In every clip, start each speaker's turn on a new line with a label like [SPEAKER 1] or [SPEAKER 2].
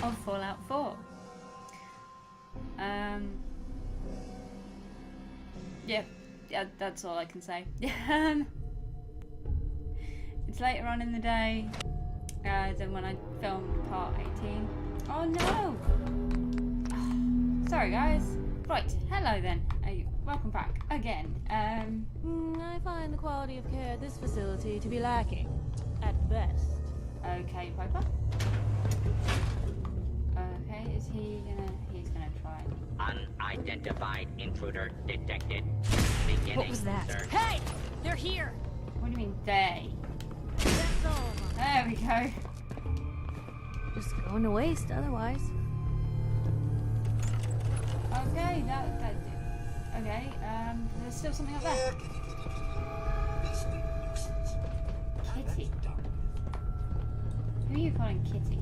[SPEAKER 1] of Fallout 4. Yeah, that's all I can say. It's later on in the day than when I filmed part 18. Oh no! Sorry guys. Right, hello then. Welcome back again.
[SPEAKER 2] I find the quality of care at this facility to be lacking, at best.
[SPEAKER 1] Okay, Piper. Okay, he's gonna try.
[SPEAKER 3] Unidentified intruder detected. Beginning
[SPEAKER 2] What was that?
[SPEAKER 3] search.
[SPEAKER 2] Hey! They're here!
[SPEAKER 1] What do you mean they?
[SPEAKER 2] That's all.
[SPEAKER 1] There we go.
[SPEAKER 2] Just going to waste otherwise.
[SPEAKER 1] Okay, okay, there's still something up there. Kitty. Who are you calling Kitty?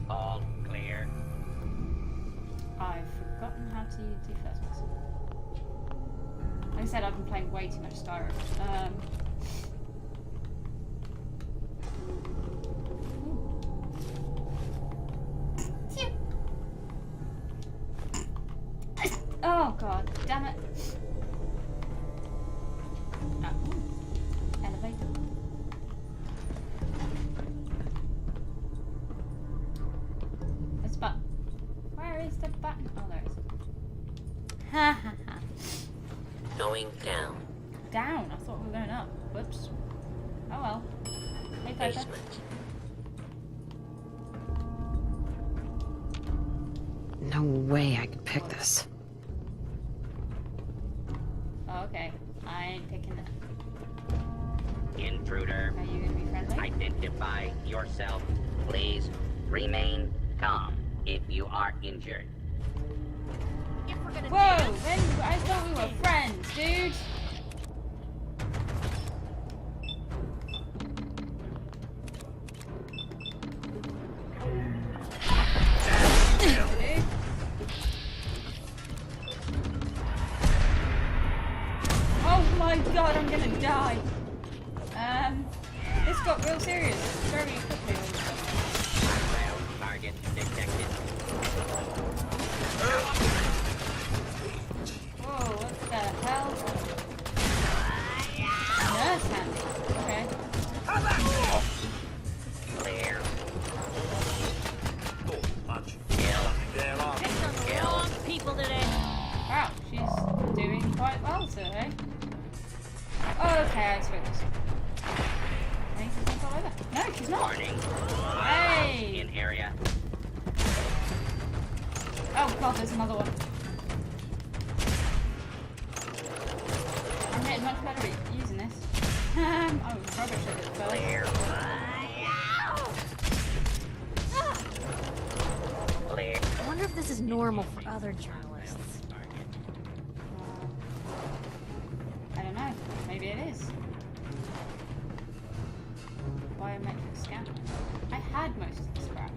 [SPEAKER 3] All clear.
[SPEAKER 1] I've forgotten how to do first person. Like I said, I've been playing way too much Skyrim. Oh god, damn it. Elevator. This button. Where is the button? Oh, there it is. Ha ha ha.
[SPEAKER 3] Going down.
[SPEAKER 1] Down? I thought we were going up. Whoops. Oh well. Hey, Piper.
[SPEAKER 3] Basement.
[SPEAKER 4] No way I could pick this.
[SPEAKER 1] Oh, okay. I ain't picking that.
[SPEAKER 3] Intruder.
[SPEAKER 1] Are you gonna be friendly?
[SPEAKER 3] Identify yourself. Please remain calm if you are injured.
[SPEAKER 2] If we're gonna
[SPEAKER 1] Whoa! When, I thought we were friends, dude! Oh my god, I'm gonna die! This got real serious very quickly.
[SPEAKER 3] Hostile target detected.
[SPEAKER 1] Whoa, what the hell? Nurse hand. Okay.
[SPEAKER 3] Clear.
[SPEAKER 2] pick on the wrong people today.
[SPEAKER 1] Wow, she's doing quite well today. Oh, okay, I suppose. I think she's all over. No, she's not.
[SPEAKER 3] Warning.
[SPEAKER 1] Hey!
[SPEAKER 3] In area.
[SPEAKER 1] Oh god, there's another one. I'm getting much better at using this. I'm rubbish at this, but
[SPEAKER 3] Clear. Clear.
[SPEAKER 2] I wonder if this is normal for other journalists.
[SPEAKER 1] I don't know. Maybe it is. Biometric scan. I had most of the scrap.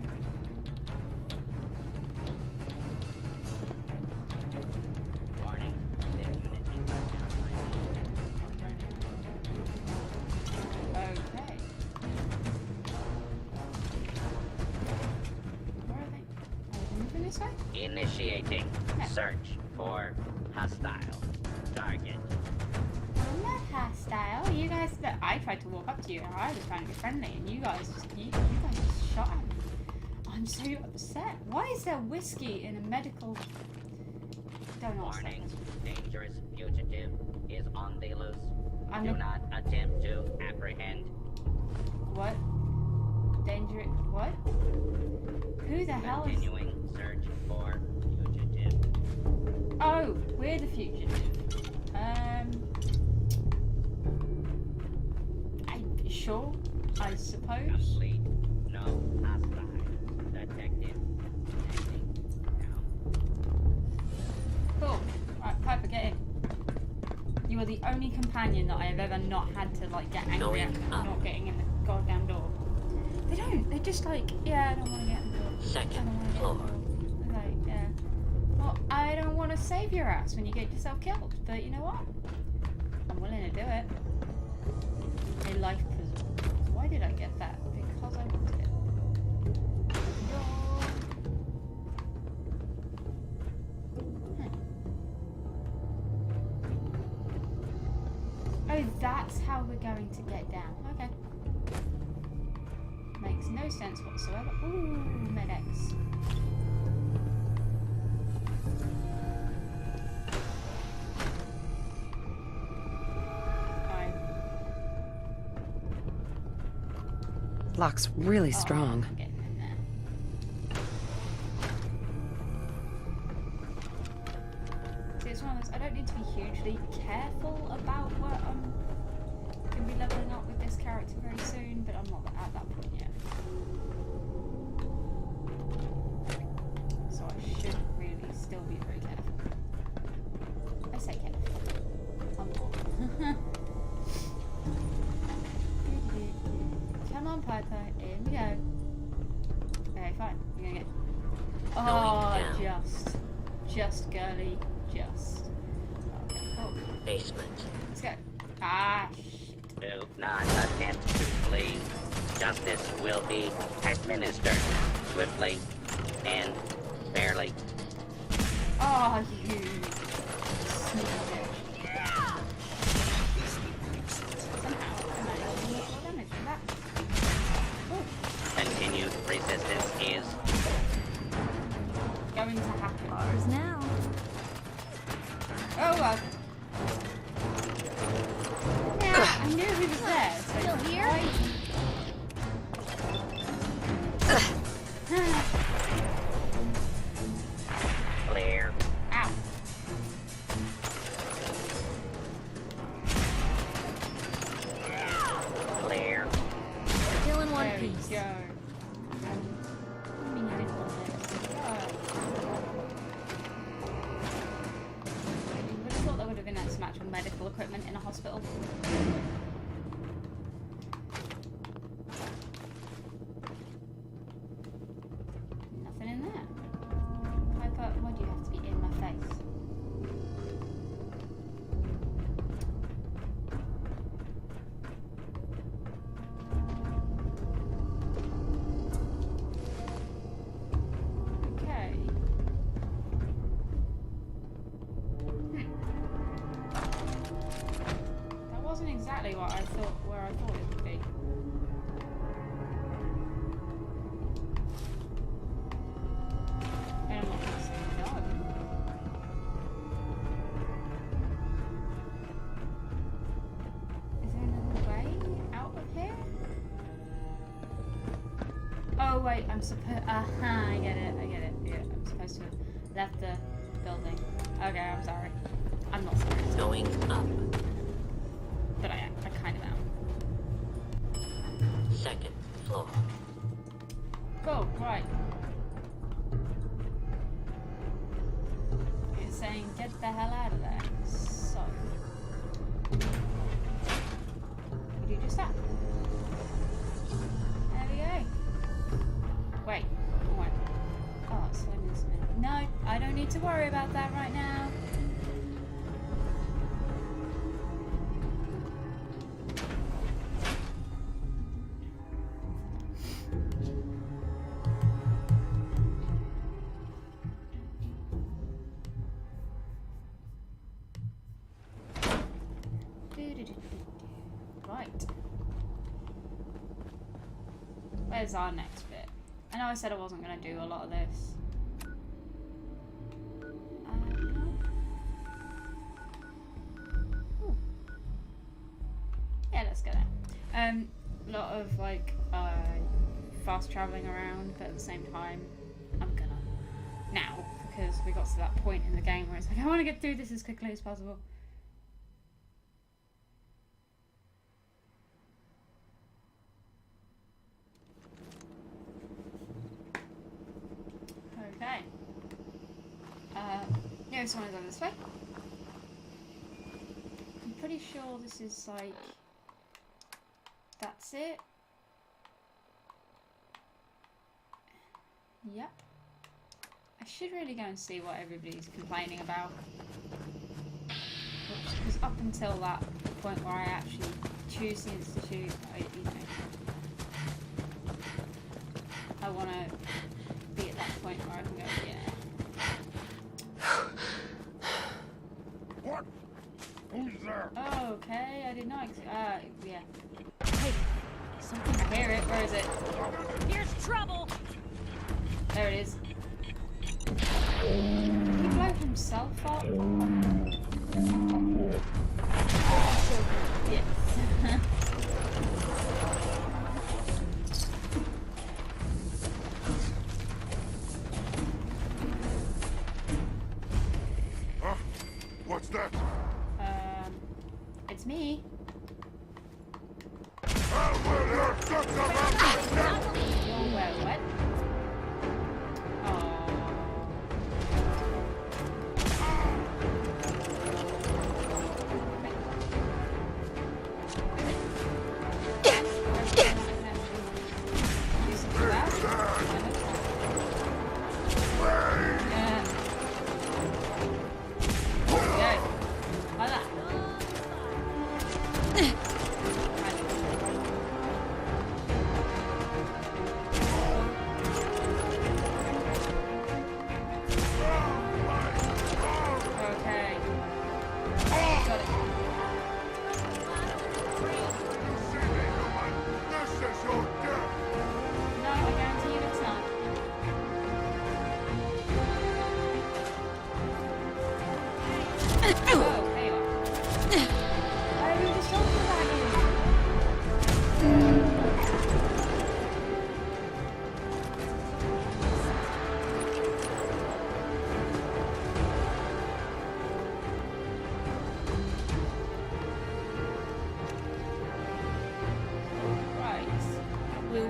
[SPEAKER 3] Warning. Their unit is
[SPEAKER 1] Okay. Where are they? Are they moving this way?
[SPEAKER 3] initiating search for hostile target.
[SPEAKER 1] I'm not hostile. You guys, I tried to walk up to you and I was trying to be friendly and you guys just shot at me. I'm so upset. Why is there whiskey in a medical... Don't know what's
[SPEAKER 3] Warning, dangerous fugitive is on the loose.
[SPEAKER 1] I'm
[SPEAKER 3] Do
[SPEAKER 1] a-
[SPEAKER 3] not attempt to apprehend.
[SPEAKER 1] What? Dangerous... What? Who the hell is...
[SPEAKER 3] Continuing search for fugitive.
[SPEAKER 1] Oh, we're the fugitive. Sure, I suppose.
[SPEAKER 3] Complete. No hostile detected. Ending now.
[SPEAKER 1] Cool. Right, Piper, get in. You are the only companion that I have ever not had to like get angry at for not getting in the goddamn door. They don't. They're just like, yeah, I don't want to get in the door.
[SPEAKER 3] Second
[SPEAKER 1] I don't
[SPEAKER 3] floor.
[SPEAKER 1] want to get in the door. Like, yeah. Well, I don't want to save your ass when you get yourself killed, but you know what? I'm willing to do it. A life puzzle. Why did I get that? Because I wanted it. how we're going to get down. Okay. Makes no sense whatsoever. Ooh, medics. Fine.
[SPEAKER 4] Lock's really
[SPEAKER 1] Oh,
[SPEAKER 4] strong.
[SPEAKER 1] I'm getting in there. See, it's one of those, I don't need to be hugely careful about what I'm going to be leveling up with this character very soon, but I'm not at that point yet. So I should really still be very careful. I say careful. I'm not. Come on, Piper. In we go. Okay, fine. You're gonna get. Oh, just girly, just. Okay, cool.
[SPEAKER 3] Basement.
[SPEAKER 1] Let's go. Ah, shit.
[SPEAKER 3] Do not attempt to flee. Justice will be administered swiftly and fairly.
[SPEAKER 1] Oh, you sneaky bitch. Somehow, I managed to do more damage than that. Oh,
[SPEAKER 3] Continued resistance is
[SPEAKER 1] going to happen.
[SPEAKER 2] Ours now.
[SPEAKER 1] Oh, well. Yeah, I knew he was there. So
[SPEAKER 2] Still here?
[SPEAKER 3] clear.
[SPEAKER 1] Ow.
[SPEAKER 3] Clear.
[SPEAKER 2] Still in one
[SPEAKER 1] There we
[SPEAKER 2] piece.
[SPEAKER 1] go. I mean, you didn't want this. You would have thought there would have been some actual medical equipment in a hospital. Nothing in there. Piper, why do you have to be in my face? Okay. That wasn't exactly what I thought, where I thought it would be. And I'm not gonna say no. Is there another way out of here? Oh wait, I'm supposed. I get it. Yeah, I'm supposed to have left the building. Okay, I'm sorry. I'm not sorry,
[SPEAKER 3] Going up.
[SPEAKER 1] but I am. I kind of am.
[SPEAKER 3] Second floor.
[SPEAKER 1] Cool. Right. It's saying get the hell out of there. So you do just that. There we go. Wait. Oh, wait. Oh, it's slowing this a minute. No, I don't need to worry about that right now. Right. Where's our next bit? I know I said I wasn't going to do a lot of this. No. Ooh. Yeah, let's go there. A lot of like fast traveling around, but at the same time, I'm gonna now because we got to that point in the game where it's like I want to get through this as quickly as possible. Okay. Yeah, this one is over this way. I'm pretty sure this is like. That's it. Yep. I should really go and see what everybody's complaining about. Because up until that point where I actually choose the institute, I want to be at that point where I can go, yeah.
[SPEAKER 5] What? Who's there?
[SPEAKER 1] Okay, I did not
[SPEAKER 2] something.
[SPEAKER 1] I hear it. Where is it?
[SPEAKER 2] Here's trouble.
[SPEAKER 1] There it is. Did he blow himself up? Yes.
[SPEAKER 5] What's that?
[SPEAKER 1] It's me.
[SPEAKER 5] Oh, well, you're such a bastard!
[SPEAKER 1] You're where? What? Oh.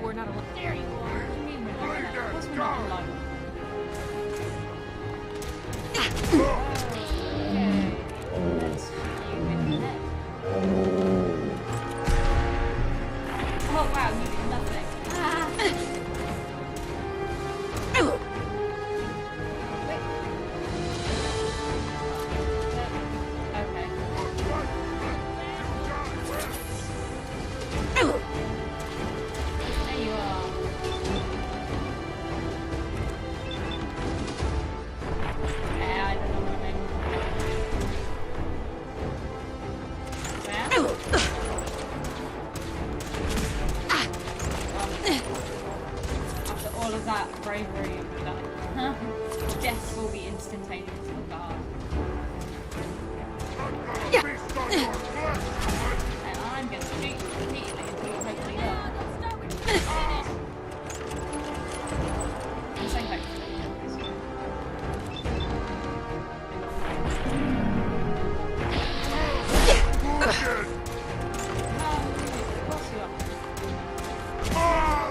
[SPEAKER 2] We're not alone. There you are.
[SPEAKER 1] What do you mean we're not alone? Of course we're not alone. Okay. Let's shoot you in the neck. Oh wow, you did nothing. Ah. Wait. Okay. There you are. Yeah, I don't know what I mean. Well. After all of that bravery, death will be instantaneous. Oh god. And I'm gonna shoot you repeatedly until you hopefully die. I'm saying hopefully. Of course you are.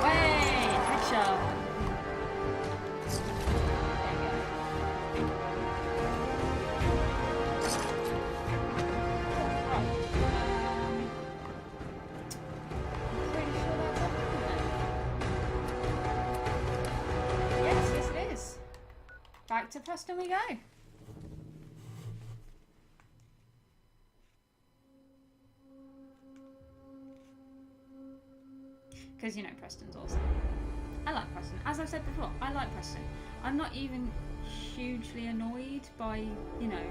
[SPEAKER 1] Way! Headshot! There you go. Right. I'm pretty sure that's everything then. Yes, it is. Back to Preston we go. Because, you know, Preston's awesome. I like Preston. As I've said before, I like Preston. I'm not even hugely annoyed by, you know,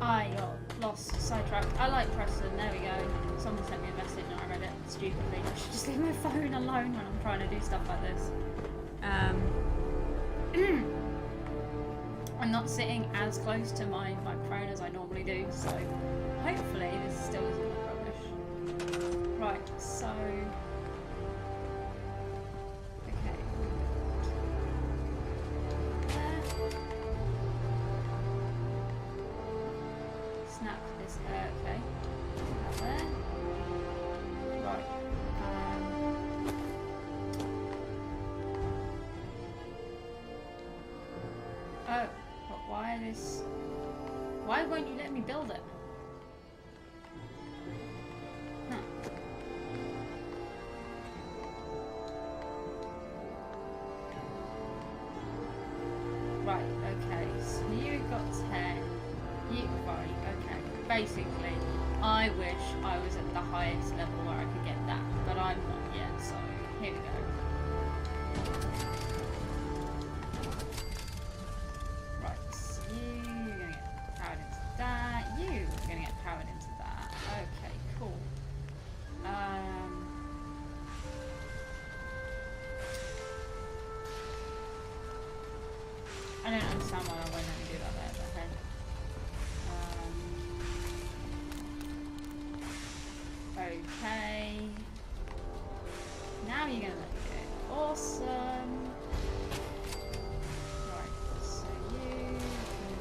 [SPEAKER 1] I got lost, sidetracked. I like Preston, there we go. Someone sent me a message and I read it stupidly. I should just leave my phone alone when I'm trying to do stuff like this. I'm not sitting as close to my microphone as I normally do, so hopefully this still isn't rubbish. Right, so... Okay. Snap this, okay. That there. Right. Oh, but why this? Why won't you let me build it? Huh. Right, okay, so you got 10. Right, okay. Basically, I I wish I was at the highest level where I could get that, but I'm not yet, so here we go. Right, so you're gonna get powered into that, you're gonna get powered into that. Okay, cool. I don't understand why I won't let me do that there, but hey. Okay. Now you're gonna let me go. Awesome. Right, so you can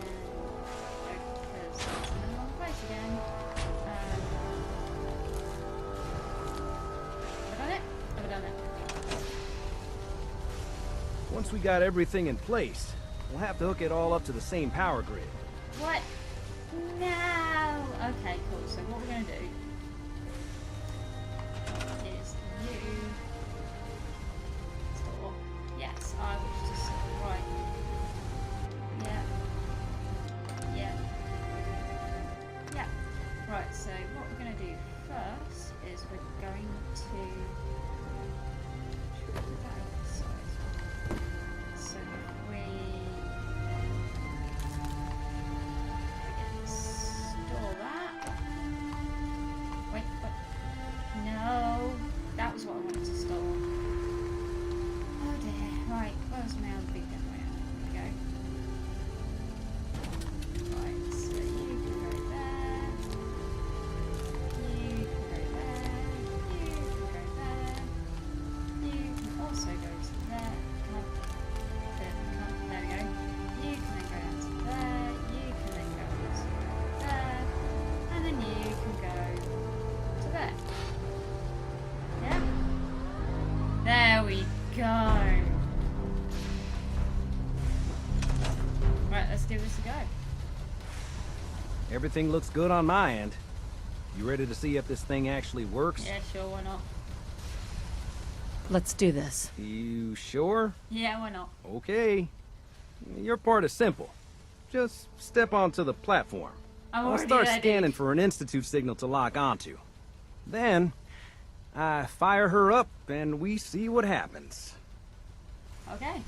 [SPEAKER 1] because that's in the wrong place again. Have I done it? Have I done it?
[SPEAKER 6] Once we got everything in place, we'll have to hook it all up to the same power grid.
[SPEAKER 1] What? No! Okay, cool. So what we're gonna do is you store. Yes, I was just right. Yeah. Yeah. Yeah. Right, so what we're gonna do first is we're going to so if we store that. Wait. No, that was what I wanted to store. Oh dear. Right, where's my other big gun? There we go. Right, so you can go there. You can go there. You can go there. You can also go to there. There we go. You can then go down to there. You can then go to there. And then you can go to there. Yeah? There we go. Right, let's give this a go.
[SPEAKER 6] Everything looks good on my end. You ready to see if this thing actually works?
[SPEAKER 1] Yeah, sure, why not?
[SPEAKER 4] Let's do this.
[SPEAKER 6] You sure?
[SPEAKER 1] Yeah, why not?
[SPEAKER 6] Okay. Your part is simple. Just step onto the platform.
[SPEAKER 1] I'm
[SPEAKER 6] I'll
[SPEAKER 1] already
[SPEAKER 6] start
[SPEAKER 1] ready.
[SPEAKER 6] scanning for an institute signal to lock onto. Then, I fire her up and we see what happens.
[SPEAKER 1] Okay.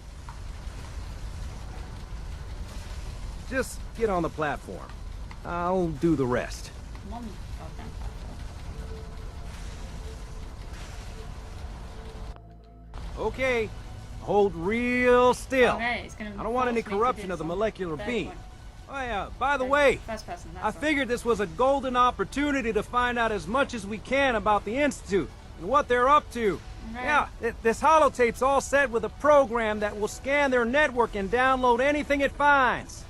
[SPEAKER 6] Just get on the platform. I'll do the rest.
[SPEAKER 1] Come on, goddamn.
[SPEAKER 6] Okay. Hold real still.
[SPEAKER 1] Okay, it's gonna
[SPEAKER 6] I don't want any
[SPEAKER 1] force me to
[SPEAKER 6] corruption
[SPEAKER 1] do
[SPEAKER 6] of the
[SPEAKER 1] something.
[SPEAKER 6] molecular
[SPEAKER 1] Third
[SPEAKER 6] beam.
[SPEAKER 1] one.
[SPEAKER 6] Oh yeah, by the way,
[SPEAKER 1] First person, that's
[SPEAKER 6] I
[SPEAKER 1] right.
[SPEAKER 6] figured this was a golden opportunity to find out as much as we can about the Institute and what they're up to.
[SPEAKER 1] Okay.
[SPEAKER 6] Yeah, this holotape's all set with a program that will scan their network and download anything it finds.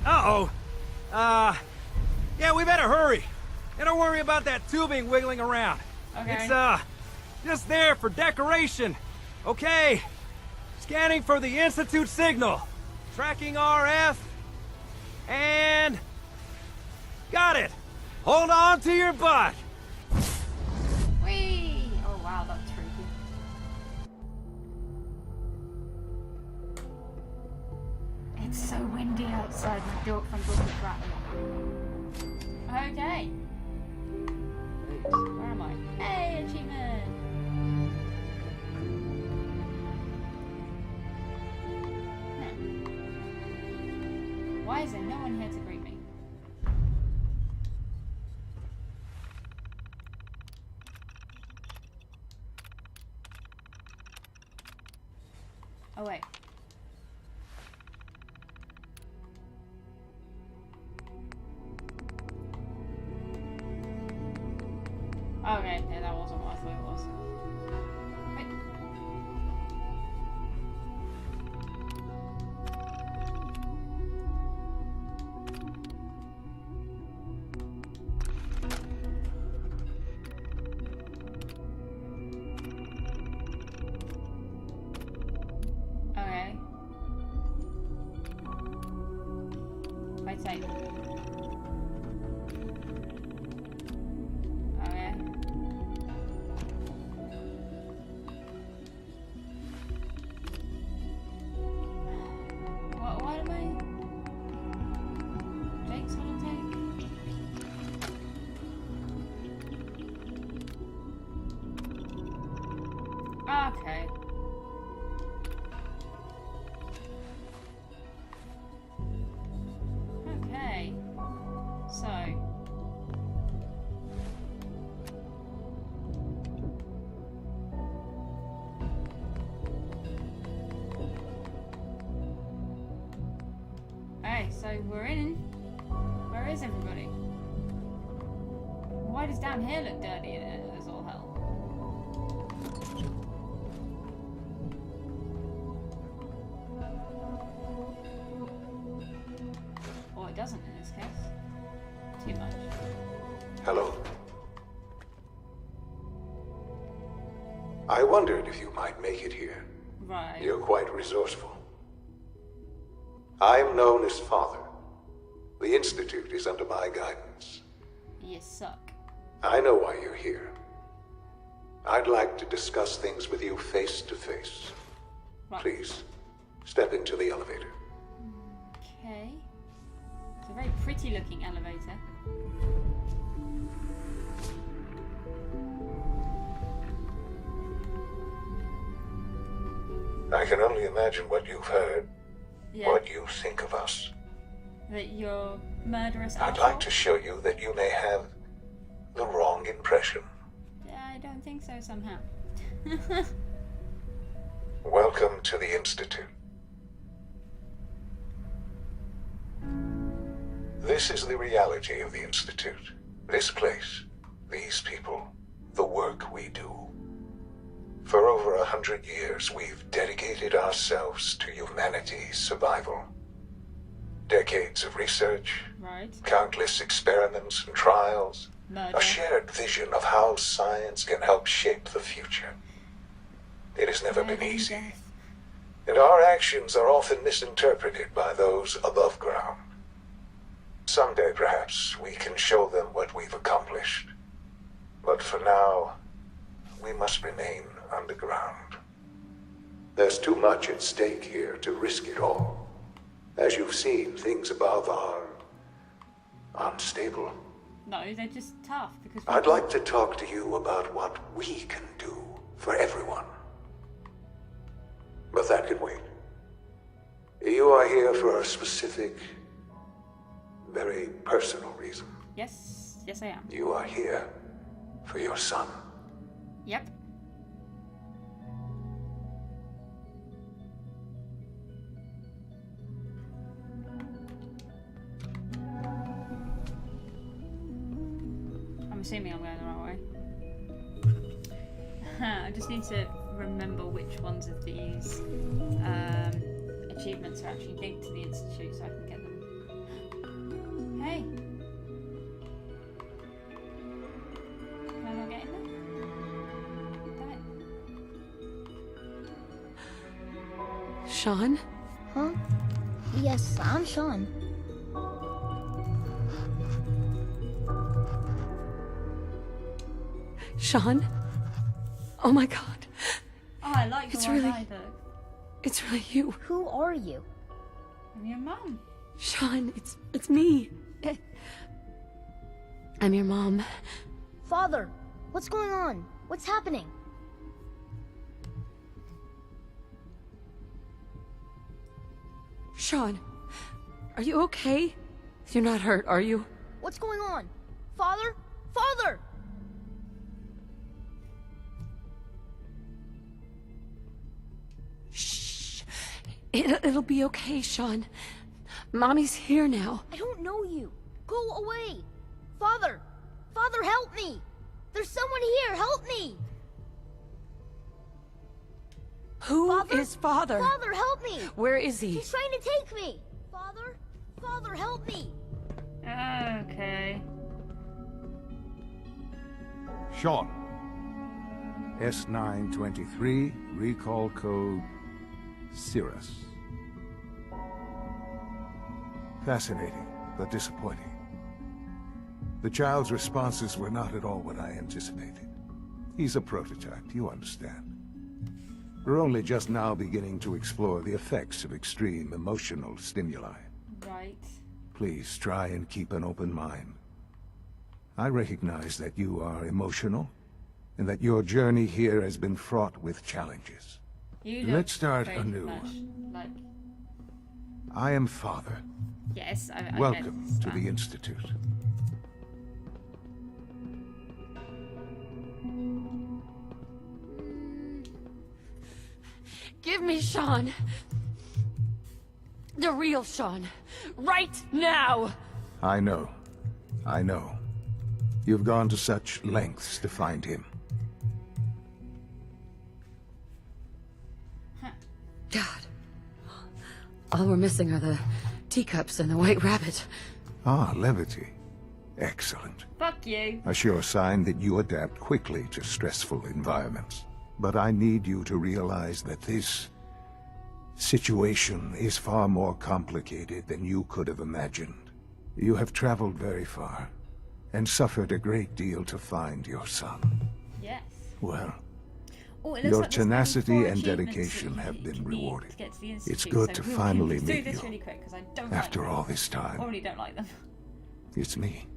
[SPEAKER 6] Uh-oh. Yeah, we better hurry. And don't worry about that tubing wiggling around.
[SPEAKER 1] Okay.
[SPEAKER 6] It's, just there for decoration. Okay. Scanning for the Institute signal. Tracking RF. And... got it. Hold on to your butt.
[SPEAKER 1] Whee! Oh wow, that's freaky. It's so windy outside. My front door is rattling. Okay. Where am I? Hey, achievement! Why is there no one here to greet me? Oh wait. Okay, yeah, that wasn't what I thought it was. Wait. Okay. Wait, say. Okay. What am I? Jake's holotape? Okay. Okay. So. Okay, so we're in. Where is everybody? Why does down here look dirty as all hell? Or it doesn't in this case. Too much.
[SPEAKER 7] Hello. I wondered if you might make it here.
[SPEAKER 1] Right.
[SPEAKER 7] You're quite resourceful. I'm known as Father. The Institute is under my guidance.
[SPEAKER 1] You suck.
[SPEAKER 7] I know why you're here. I'd like to discuss things with you face to face.
[SPEAKER 1] Right.
[SPEAKER 7] Please, step into the elevator.
[SPEAKER 1] Okay. It's a very pretty looking elevator.
[SPEAKER 7] I can only imagine what you've heard,
[SPEAKER 1] Yeah.
[SPEAKER 7] what you think of us.
[SPEAKER 1] That you're murderous
[SPEAKER 7] I'd
[SPEAKER 1] asshole?
[SPEAKER 7] like to show you that you may have the wrong impression.
[SPEAKER 1] I don't think so somehow.
[SPEAKER 7] Welcome to the Institute. This is the reality of the Institute. This place, these people, the work we do. For over 100 years, we've dedicated ourselves to humanity's survival. Decades of research,
[SPEAKER 1] Right.
[SPEAKER 7] countless experiments and trials,
[SPEAKER 1] Murder.
[SPEAKER 7] a shared vision of how science can help shape the future. It has never been
[SPEAKER 1] Murder and
[SPEAKER 7] easy,
[SPEAKER 1] death.
[SPEAKER 7] and our actions are often misinterpreted by those above ground. Someday, perhaps, we can show them what we've accomplished. But for now, we must remain underground. There's too much at stake here to risk it all. As you've seen, things above are unstable.
[SPEAKER 1] No, they're just tough because
[SPEAKER 7] I'd like to talk to you about what we can do for everyone. But that can wait. You are here for a specific, very personal reason.
[SPEAKER 1] Yes, yes I am.
[SPEAKER 7] You are here for your son.
[SPEAKER 1] Yep. I'm assuming I'm going the wrong way. I just need to remember which ones of these achievements are actually linked to the Institute so I can get them. Hey! Can I not get in there? Damn it.
[SPEAKER 8] Sean?
[SPEAKER 9] Huh? Yes, I'm Sean.
[SPEAKER 8] Sean? Oh my god.
[SPEAKER 1] Oh, I like
[SPEAKER 8] It's
[SPEAKER 1] the one
[SPEAKER 8] really-
[SPEAKER 1] I look.
[SPEAKER 8] It's really you.
[SPEAKER 9] Who are you?
[SPEAKER 1] I'm your mum.
[SPEAKER 8] Sean, it's me. I'm your mom.
[SPEAKER 9] Father, what's going on? What's happening?
[SPEAKER 8] Sean, are you okay? You're not hurt, are you?
[SPEAKER 9] What's going on? Father? Father!
[SPEAKER 8] Shh. It'll be okay, Sean. Mommy's here now.
[SPEAKER 9] I don't know you. Go away. Father! Father, help me! There's someone here, help me!
[SPEAKER 8] Who is Father?
[SPEAKER 9] Father, help me!
[SPEAKER 8] Where is he?
[SPEAKER 9] He's trying to take me! Father? Father, help me!
[SPEAKER 1] Okay.
[SPEAKER 5] Sean. S923, recall code Cirrus. Fascinating, but disappointing. The child's responses were not at all what I anticipated. He's a prototype, you understand. We're only just now beginning to explore the effects of extreme emotional stimuli.
[SPEAKER 1] Right.
[SPEAKER 5] Please try and keep an open mind. I recognize that you are emotional, and that your journey here has been fraught with challenges.
[SPEAKER 1] You look
[SPEAKER 5] Let's start
[SPEAKER 1] very
[SPEAKER 5] anew.
[SPEAKER 1] much like...
[SPEAKER 5] I am Father.
[SPEAKER 1] Yes, I
[SPEAKER 5] Welcome
[SPEAKER 1] get
[SPEAKER 5] to
[SPEAKER 1] that.
[SPEAKER 5] the Institute.
[SPEAKER 8] Give me Sean. The real Sean. Right now!
[SPEAKER 5] I know. I know. You've gone to such lengths to find him.
[SPEAKER 8] God. All we're missing are the teacups and the white rabbit.
[SPEAKER 5] Ah, levity. Excellent.
[SPEAKER 1] Fuck you.
[SPEAKER 5] A sure sign that you adapt quickly to stressful environments. But I need you to realize that this situation is far more complicated than you could have imagined. You have traveled very far, and suffered a great deal to find your son.
[SPEAKER 1] Yes.
[SPEAKER 5] Well,
[SPEAKER 1] Oh, it looks
[SPEAKER 5] your
[SPEAKER 1] like there's maybe
[SPEAKER 5] tenacity
[SPEAKER 1] 4
[SPEAKER 5] and
[SPEAKER 1] achievements
[SPEAKER 5] dedication
[SPEAKER 1] that
[SPEAKER 5] have
[SPEAKER 1] you
[SPEAKER 5] been
[SPEAKER 1] need
[SPEAKER 5] rewarded.
[SPEAKER 1] to get to the
[SPEAKER 5] It's
[SPEAKER 1] institute,
[SPEAKER 5] good
[SPEAKER 1] so
[SPEAKER 5] to
[SPEAKER 1] we'll
[SPEAKER 5] finally
[SPEAKER 1] do
[SPEAKER 5] meet
[SPEAKER 1] this
[SPEAKER 5] you.
[SPEAKER 1] really quick because I don't
[SPEAKER 5] After
[SPEAKER 1] like
[SPEAKER 5] all
[SPEAKER 1] them.
[SPEAKER 5] this time,
[SPEAKER 1] Already don't like them.
[SPEAKER 5] it's me.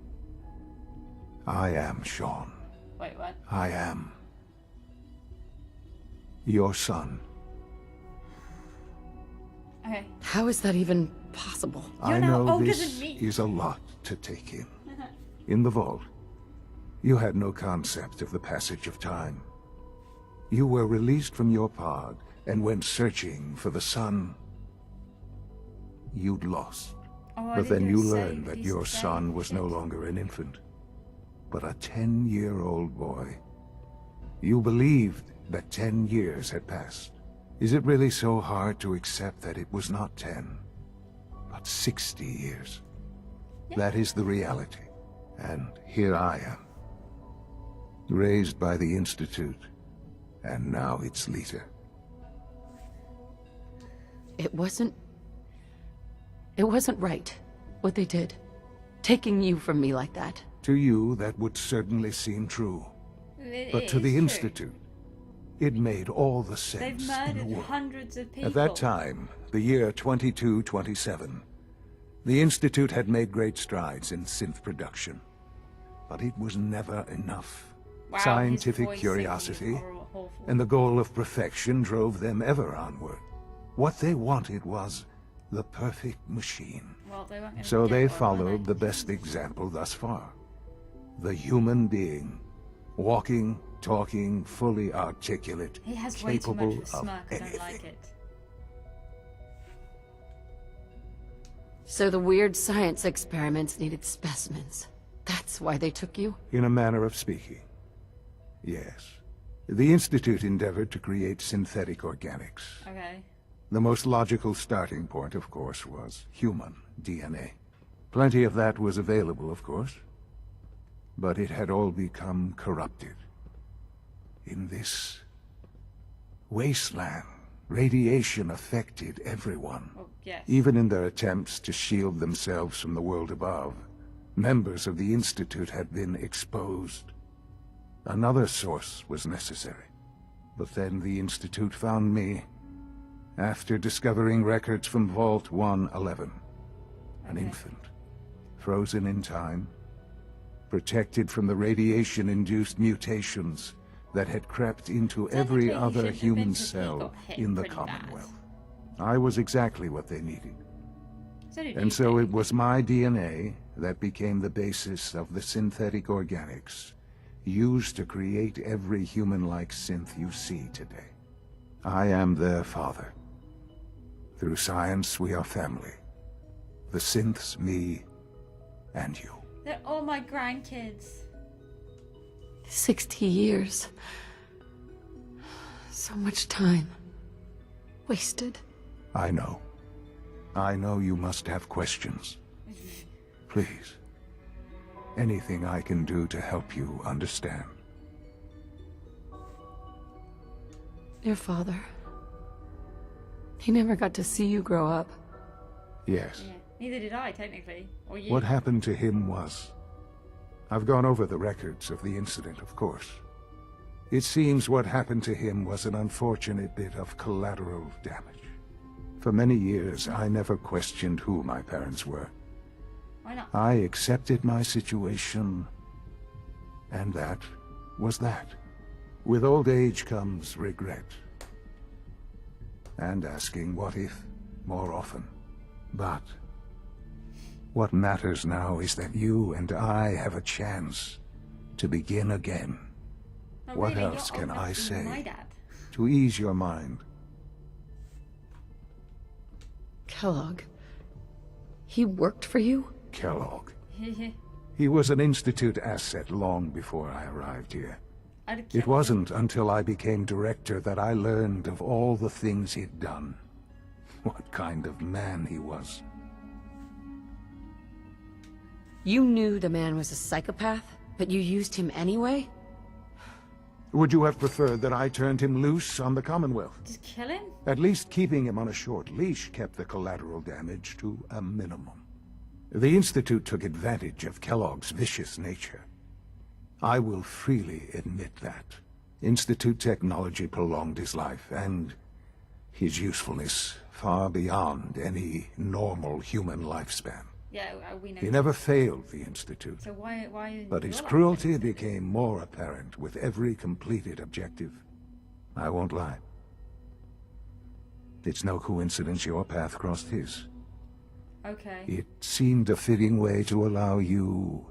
[SPEAKER 5] I am Sean.
[SPEAKER 1] Wait, what?
[SPEAKER 5] I am your son.
[SPEAKER 1] Okay.
[SPEAKER 8] How is that even possible?
[SPEAKER 1] You're
[SPEAKER 5] I
[SPEAKER 1] now
[SPEAKER 5] know
[SPEAKER 1] older
[SPEAKER 5] this
[SPEAKER 1] than me.
[SPEAKER 5] is a lot to take in. In the vault, you had no concept of the passage of time. You were released from your pod and went searching for the son you'd lost.
[SPEAKER 1] Oh, I
[SPEAKER 5] But then
[SPEAKER 1] didn't
[SPEAKER 5] you
[SPEAKER 1] say
[SPEAKER 5] learned that
[SPEAKER 1] these
[SPEAKER 5] your
[SPEAKER 1] same
[SPEAKER 5] son was no
[SPEAKER 1] shit.
[SPEAKER 5] longer an infant, but a 10-year-old boy. You believed that 10 years had passed. Is it really so hard to accept that it was not 10, but 60 years? That is the reality. And here I am, raised by the Institute, and now its leader.
[SPEAKER 8] It wasn't right, what they did. Taking you from me like that.
[SPEAKER 5] To you, that would certainly seem true. But to
[SPEAKER 1] It
[SPEAKER 5] the
[SPEAKER 1] is true.
[SPEAKER 5] Institute, it made all the sense
[SPEAKER 1] They've
[SPEAKER 5] in the
[SPEAKER 1] murdered
[SPEAKER 5] world.
[SPEAKER 1] hundreds of people.
[SPEAKER 5] At that time, the year 2227, the Institute had made great strides in synth production. But it was never enough.
[SPEAKER 1] Wow, his
[SPEAKER 5] Scientific
[SPEAKER 1] voice
[SPEAKER 5] curiosity
[SPEAKER 1] is awful.
[SPEAKER 5] and the goal of perfection drove them ever onward. What they wanted was the perfect machine.
[SPEAKER 1] Well, they weren't gonna
[SPEAKER 5] So
[SPEAKER 1] get
[SPEAKER 5] they
[SPEAKER 1] one, were
[SPEAKER 5] followed
[SPEAKER 1] they?
[SPEAKER 5] the best example thus far. The human being, walking, talking, fully articulate,
[SPEAKER 1] He has way too much
[SPEAKER 5] capable
[SPEAKER 1] of a
[SPEAKER 5] of
[SPEAKER 1] smirk. I don't
[SPEAKER 5] anything.
[SPEAKER 1] like it.
[SPEAKER 8] So the weird science experiments needed specimens. That's why they took you?
[SPEAKER 5] In a manner of speaking. Yes. The Institute endeavored to create synthetic organics.
[SPEAKER 1] Okay.
[SPEAKER 5] The most logical starting point, of course, was human DNA. Plenty of that was available, of course. But it had all become corrupted. In this wasteland, radiation affected everyone.
[SPEAKER 1] Well, yes.
[SPEAKER 5] Even in their attempts to shield themselves from the world above, members of the Institute had been exposed. Another source was necessary. But then the Institute found me, after discovering records from Vault 111. An infant, frozen in time, protected from the radiation-induced mutations that had crept into every
[SPEAKER 1] Technically, he
[SPEAKER 5] other
[SPEAKER 1] shouldn't have
[SPEAKER 5] human
[SPEAKER 1] been 'cause he
[SPEAKER 5] cell
[SPEAKER 1] got hit
[SPEAKER 5] in the
[SPEAKER 1] pretty bad.
[SPEAKER 5] Commonwealth. I was exactly what they needed.
[SPEAKER 1] So did
[SPEAKER 5] And
[SPEAKER 1] you
[SPEAKER 5] so
[SPEAKER 1] think?
[SPEAKER 5] it was my DNA that became the basis of the synthetic organics used to create every human-like synth you see today. I am their father. Through science, we are family. The synths, me, and you.
[SPEAKER 1] They're all my grandkids.
[SPEAKER 8] 60 years. So much time. Wasted.
[SPEAKER 5] I know. I know you must have questions. Please. Anything I can do to help you understand.
[SPEAKER 8] Your father. He never got to see you grow up.
[SPEAKER 5] Yes.
[SPEAKER 1] Yeah. Neither did I, technically. Or you.
[SPEAKER 5] What happened to him was... I've gone over the records of the incident, of course. It seems what happened to him was an unfortunate bit of collateral damage. For many years, I never questioned who my parents were.
[SPEAKER 1] Why not?
[SPEAKER 5] I accepted my situation, and that was that. With old age comes regret. And asking what if more often. But what matters now is that you and I have a chance to begin again.
[SPEAKER 1] Oh,
[SPEAKER 5] What
[SPEAKER 1] really?
[SPEAKER 5] else
[SPEAKER 1] You're
[SPEAKER 5] can
[SPEAKER 1] old enough
[SPEAKER 5] I
[SPEAKER 1] to be
[SPEAKER 5] say?
[SPEAKER 1] my dad.
[SPEAKER 5] To ease your mind.
[SPEAKER 8] Kellogg. He worked for you?
[SPEAKER 5] Kellogg. He was an Institute asset long before I arrived here. It wasn't until I became director that I learned of all the things he'd done. What kind of man he was.
[SPEAKER 8] You knew the man was a psychopath, but you used him anyway?
[SPEAKER 5] Would you have preferred that I turned him loose on the Commonwealth?
[SPEAKER 1] Just kill him?
[SPEAKER 5] At least keeping him on a short leash kept the collateral damage to a minimum. The Institute took advantage of Kellogg's vicious nature. I will freely admit that. Institute technology prolonged his life, and his usefulness far beyond any normal human lifespan.
[SPEAKER 1] Yeah, we know.
[SPEAKER 5] He never failed the Institute.
[SPEAKER 1] So why
[SPEAKER 5] But his
[SPEAKER 1] you're like
[SPEAKER 5] cruelty
[SPEAKER 1] this?
[SPEAKER 5] became more apparent with every completed objective. I won't lie. It's no coincidence your path crossed his.
[SPEAKER 1] Okay.
[SPEAKER 5] It seemed a fitting way to allow you,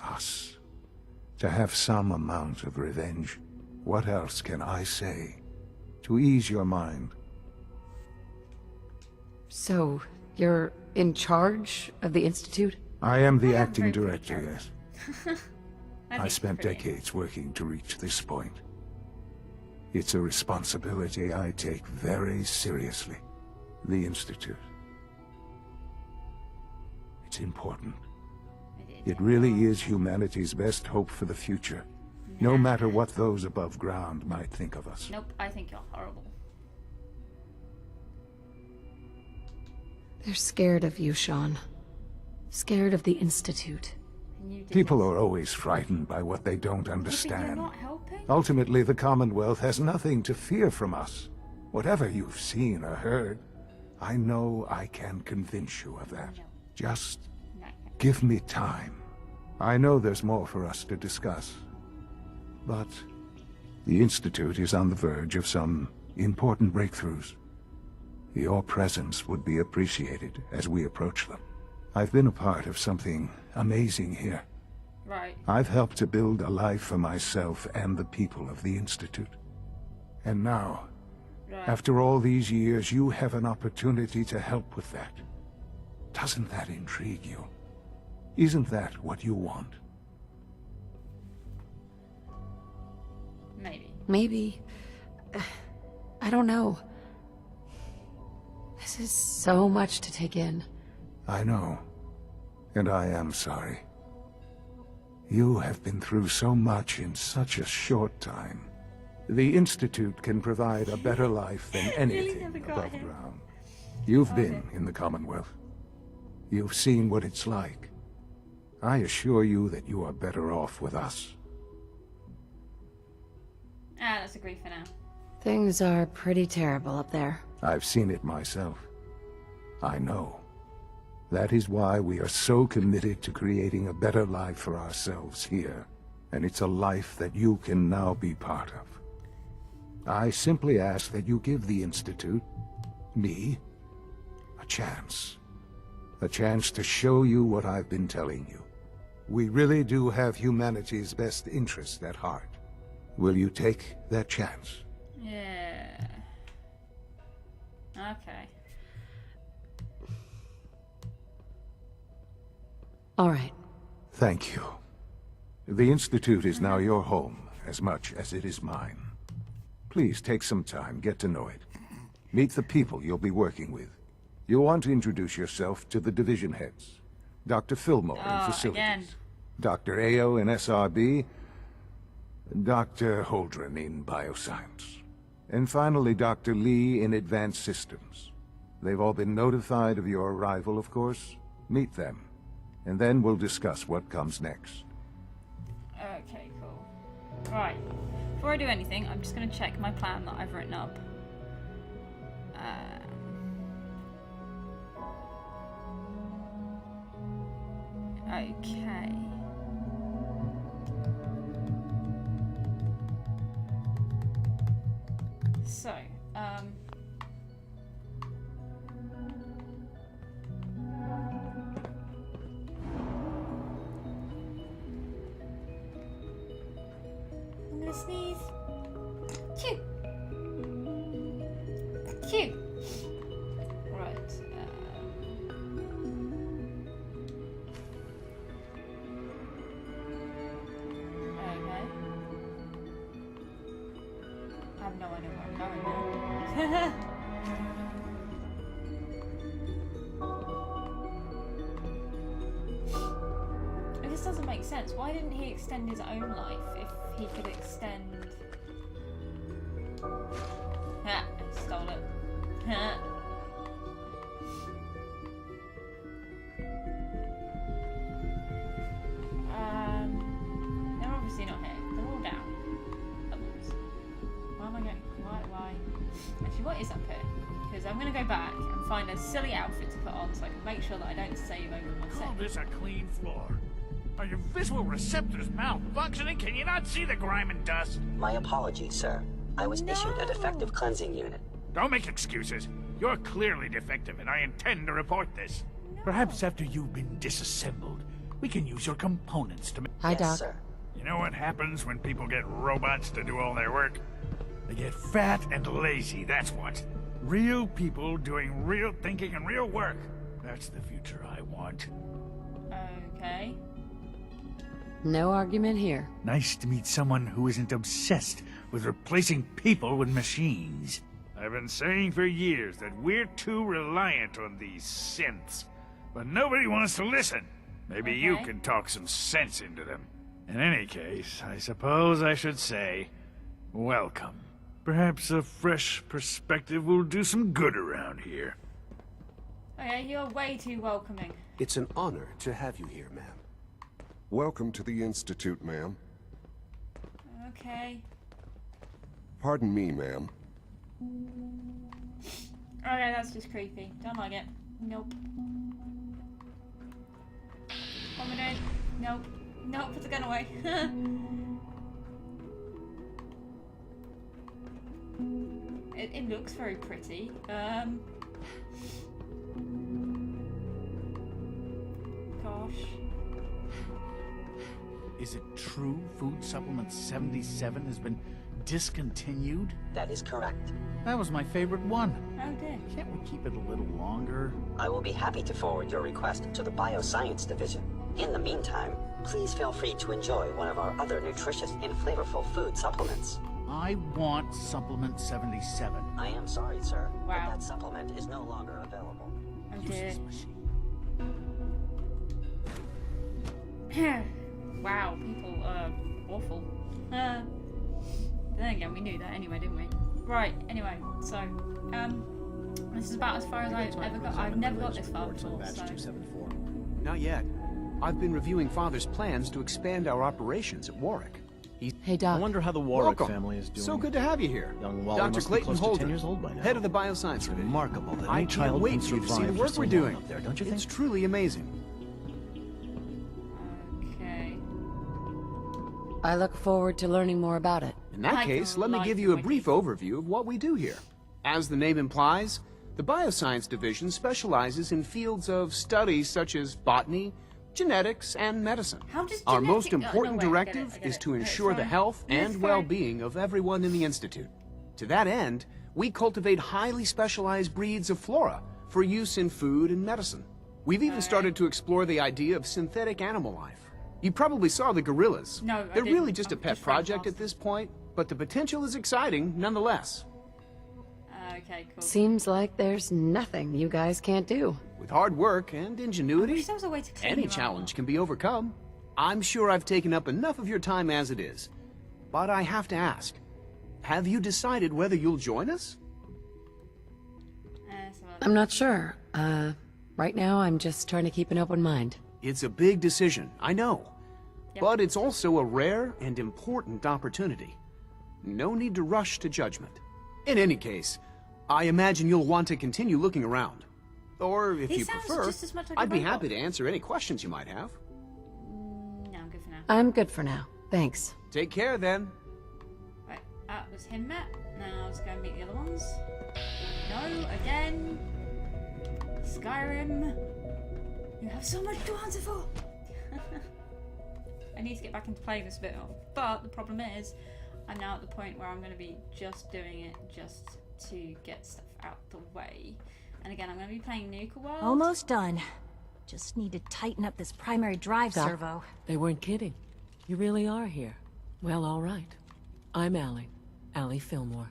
[SPEAKER 5] us, to have some amount of revenge. What else can I say to ease your mind?
[SPEAKER 8] So, you're in charge of the Institute?
[SPEAKER 5] I am the
[SPEAKER 1] I am
[SPEAKER 5] acting
[SPEAKER 1] very
[SPEAKER 5] director,
[SPEAKER 1] pretty
[SPEAKER 5] yes. I
[SPEAKER 1] think
[SPEAKER 5] spent
[SPEAKER 1] pretty.
[SPEAKER 5] decades working to reach this point. It's a responsibility I take very seriously. The Institute. It's important. It really is humanity's best hope for the future. No matter what those above ground might think of us.
[SPEAKER 1] Nope, I think you're horrible.
[SPEAKER 8] They're scared of you, Sean. Scared of the Institute.
[SPEAKER 1] And you did
[SPEAKER 5] People
[SPEAKER 1] this.
[SPEAKER 5] are always frightened by what they don't
[SPEAKER 1] Yeah, but you're
[SPEAKER 5] understand.
[SPEAKER 1] not helping?
[SPEAKER 5] Ultimately, the Commonwealth has nothing to fear from us. Whatever you've seen or heard, I know I can convince you of that.
[SPEAKER 1] No.
[SPEAKER 5] Just
[SPEAKER 1] No.
[SPEAKER 5] give me time. I know there's more for us to discuss. But the Institute is on the verge of some important breakthroughs. Your presence would be appreciated as we approach them. I've been a part of something amazing here.
[SPEAKER 1] Right.
[SPEAKER 5] I've helped to build a life for myself and the people of the Institute. And now,
[SPEAKER 1] Right.
[SPEAKER 5] after all these years, you have an opportunity to help with that. Doesn't that intrigue you? Isn't that what you want?
[SPEAKER 1] Maybe.
[SPEAKER 8] Maybe. I don't know. This is so much to take in.
[SPEAKER 5] I know. And I am sorry. You have been through so much in such a short time. The Institute can provide a better life than anything
[SPEAKER 1] never got
[SPEAKER 5] above
[SPEAKER 1] him.
[SPEAKER 5] ground. You've been in the Commonwealth. You've seen what it's like. I assure you that you are better off with us.
[SPEAKER 1] Ah, let's agree for now.
[SPEAKER 8] Things are pretty terrible up there.
[SPEAKER 5] I've seen it myself. I know. That is why we are so committed to creating a better life for ourselves here. And it's a life that you can now be part of. I simply ask that you give the Institute, me, a chance. A chance to show you what I've been telling you. We really do have humanity's best interest at heart. Will you take that chance?
[SPEAKER 1] Yeah. Okay.
[SPEAKER 8] All right.
[SPEAKER 5] Thank you. The Institute is now your home, as much as it is mine. Please take some time, get to know it. Meet the people you'll be working with. You'll want to introduce yourself to the division heads. Dr. Fillmore in facilities.
[SPEAKER 1] Again.
[SPEAKER 5] Dr. Ayo in SRB. Dr. Holdren in bioscience. And finally, Dr. Lee in advanced systems. They've all been notified of your arrival, of course. Meet them. And then we'll discuss what comes next.
[SPEAKER 1] Okay, cool. Right. Before I do anything, I'm just going to check my plan that I've written up. Okay. So, I'm gonna sneeze. Chew. Chew. Right. Okay. I have no idea where I'm going now. This doesn't make sense. Why didn't he extend his own life if he could extend... Ha! I stole it. Ha! They're obviously not here. They're all down. Upwards. Why am I going? Why? Actually, what is up here? Because I'm going to go back and find a silly outfit to put on so I can make sure that I don't save over my
[SPEAKER 10] Call
[SPEAKER 1] save.
[SPEAKER 10] this a clean floor. Are your visual receptors malfunctioning? Can you not see the grime and dust?
[SPEAKER 11] My apologies, sir. I was issued a defective cleansing unit.
[SPEAKER 10] Don't make excuses. You're clearly defective, and I intend to report this. Perhaps after you've been disassembled, we can use your components to...
[SPEAKER 8] Hi,
[SPEAKER 11] Yes,
[SPEAKER 8] Doc.
[SPEAKER 11] sir.
[SPEAKER 10] You know what happens when people get robots to do all their work? They get fat and lazy, that's what. Real people doing real thinking and real work. That's the future I want.
[SPEAKER 1] Okay.
[SPEAKER 8] No argument here.
[SPEAKER 10] Nice to meet someone who isn't obsessed with replacing people with machines. I've been saying for years that we're too reliant on these synths, but nobody wants to listen. Maybe you
[SPEAKER 1] Okay.
[SPEAKER 10] can talk some sense into them. In any case, I suppose I should say, welcome. Perhaps a fresh perspective will do some good around here.
[SPEAKER 1] Okay, you're way too welcoming.
[SPEAKER 12] It's an honor to have you here, ma'am.
[SPEAKER 13] Welcome to the Institute, ma'am.
[SPEAKER 1] Okay.
[SPEAKER 13] Pardon me, ma'am.
[SPEAKER 1] Okay, that's just creepy. Don't like it. Nope. What am I doing? Nope. Nope, put the gun away. It looks very pretty. Gosh.
[SPEAKER 10] Is it true Food Supplement 77 has been discontinued?
[SPEAKER 11] That is correct.
[SPEAKER 10] That was my favorite one.
[SPEAKER 1] Oh dear.
[SPEAKER 10] Can't we keep it a little longer?
[SPEAKER 11] I will be happy to forward your request to the Bioscience Division. In the meantime, please feel free to enjoy one of our other nutritious and flavorful food supplements.
[SPEAKER 10] I want Supplement 77.
[SPEAKER 11] I am sorry, sir, but
[SPEAKER 1] Wow.
[SPEAKER 11] that supplement is no longer available.
[SPEAKER 1] Oh dear.
[SPEAKER 10] Useless machine.
[SPEAKER 1] Wow, people are awful. Then again, we knew that anyway, didn't we? Right, anyway, so, this is about as far as I've ever got. I've never got this far before, so...
[SPEAKER 12] Not yet. I've been reviewing Father's plans to expand our operations at Warwick.
[SPEAKER 8] Hey, Doc.
[SPEAKER 6] I wonder how the Warwick
[SPEAKER 12] Welcome.
[SPEAKER 6] family is doing.
[SPEAKER 12] So good to have you here.
[SPEAKER 6] Young Wally
[SPEAKER 12] Dr.
[SPEAKER 6] must be
[SPEAKER 12] Clayton
[SPEAKER 6] close to
[SPEAKER 12] Holden,
[SPEAKER 6] 10 years old by now.
[SPEAKER 12] head of the Bioscience
[SPEAKER 6] It's
[SPEAKER 12] Division.
[SPEAKER 6] remarkable that
[SPEAKER 12] I
[SPEAKER 6] any
[SPEAKER 12] can't
[SPEAKER 6] child
[SPEAKER 12] wait
[SPEAKER 6] can
[SPEAKER 12] for you to see
[SPEAKER 6] survive
[SPEAKER 12] the
[SPEAKER 6] for
[SPEAKER 12] work
[SPEAKER 6] so
[SPEAKER 12] we're
[SPEAKER 6] long
[SPEAKER 12] doing.
[SPEAKER 6] up there, don't you think?
[SPEAKER 12] It's truly amazing.
[SPEAKER 1] Okay.
[SPEAKER 8] I look forward to learning more about it.
[SPEAKER 12] In that
[SPEAKER 1] I
[SPEAKER 12] case,
[SPEAKER 1] can
[SPEAKER 12] let me
[SPEAKER 1] like
[SPEAKER 12] give you a
[SPEAKER 1] what
[SPEAKER 12] brief overview of what we do here. As the name implies, the Bioscience Division specializes in fields of studies such as botany, genetics, and medicine.
[SPEAKER 1] How does
[SPEAKER 12] Our
[SPEAKER 1] genetic-
[SPEAKER 12] most important
[SPEAKER 1] no, wait, I get it,
[SPEAKER 12] directive
[SPEAKER 1] I get
[SPEAKER 12] is
[SPEAKER 1] it.
[SPEAKER 12] to
[SPEAKER 1] No, it's
[SPEAKER 12] ensure the
[SPEAKER 1] fine.
[SPEAKER 12] health
[SPEAKER 1] No, it's
[SPEAKER 12] and
[SPEAKER 1] fine.
[SPEAKER 12] well-being of everyone in the Institute. To that end, we cultivate highly specialized breeds of flora for use in food and medicine. We've even started to explore the idea of synthetic animal life. You probably saw the gorillas.
[SPEAKER 1] No, I
[SPEAKER 12] They're
[SPEAKER 1] didn't.
[SPEAKER 12] really just a
[SPEAKER 1] I'm
[SPEAKER 12] pet
[SPEAKER 1] just running
[SPEAKER 12] project
[SPEAKER 1] past
[SPEAKER 12] at this point, but the potential is exciting nonetheless.
[SPEAKER 1] Okay, cool.
[SPEAKER 8] Seems like there's nothing you guys can't do.
[SPEAKER 12] With hard work and
[SPEAKER 1] I
[SPEAKER 12] ingenuity,
[SPEAKER 1] wish there was a way to clean
[SPEAKER 12] any
[SPEAKER 1] your
[SPEAKER 12] challenge
[SPEAKER 1] armor.
[SPEAKER 12] can be overcome. I'm sure I've taken up enough of your time as it is. But I have to ask, have you decided whether you'll join us?
[SPEAKER 8] I'm not sure. Right now I'm just trying to keep an open mind.
[SPEAKER 12] It's a big decision, I know.
[SPEAKER 1] Yep.
[SPEAKER 12] But it's also a rare and important opportunity. No need to rush to judgment. In any case, I imagine you'll want to continue looking around. Or if
[SPEAKER 1] He
[SPEAKER 12] you
[SPEAKER 1] sounds
[SPEAKER 12] prefer,
[SPEAKER 1] just as much like a
[SPEAKER 12] I'd be
[SPEAKER 1] robot.
[SPEAKER 12] happy to answer any questions you might have.
[SPEAKER 1] No, I'm good for now.
[SPEAKER 8] I'm good for now. Thanks.
[SPEAKER 12] Take care then.
[SPEAKER 1] Right, that was him, Matt. Now let's go and meet the other ones. No, again. Skyrim. You have so much to answer for. I need to get back into playing this a bit more. But the problem is, I'm now at the point where I'm going to be just doing it just to get stuff out the way. And again, I'm going to be playing Nuka World.
[SPEAKER 14] Almost done. Just need to tighten up this primary drive
[SPEAKER 15] Doc,
[SPEAKER 14] servo.
[SPEAKER 15] They weren't kidding. You really are here. Well, all right. I'm Allie Fillmore.